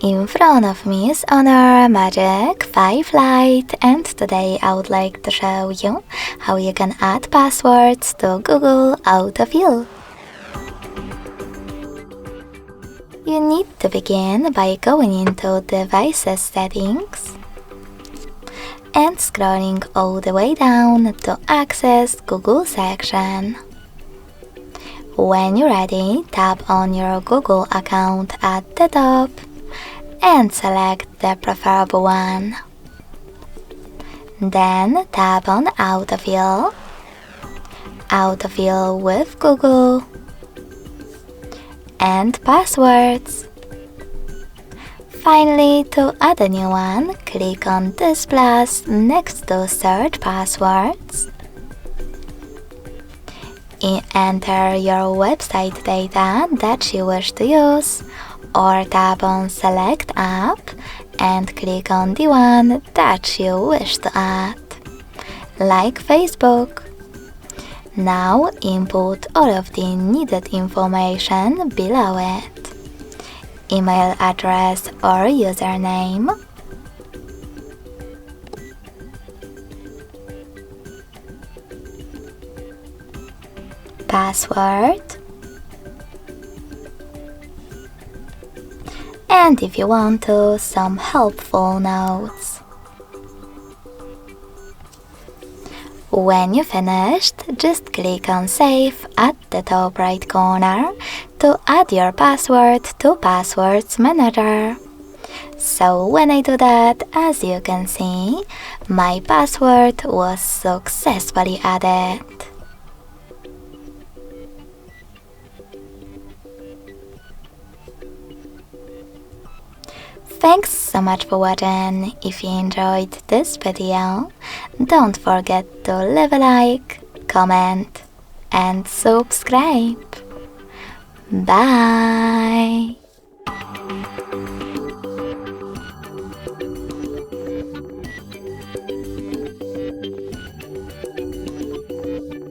In front of me is HONOR Magic5 Lite, and today I would like to show you how you can add passwords to Google autofill. You need to begin by going into Devices Settings and scrolling all the way down to Access Google section. When you're ready, tap on your Google account at the top and select the preferable one. Then tap on Autofill, Autofill with Google, and Passwords. Finally, to add a new one, click on this plus next to Search Passwords. Enter your website data that you wish to use, or tap on Select App and click on the one that you wish to add, like Facebook. Now input all of the needed information below it: email address or username, password, and if you want to, some helpful notes. When you finished, just click on Save at the top right corner to add your password to Passwords Manager. So when I do that, as you can see, my password was successfully added. Thanks so much for watching. If you enjoyed this video, don't forget to leave a like, comment, and subscribe. Bye!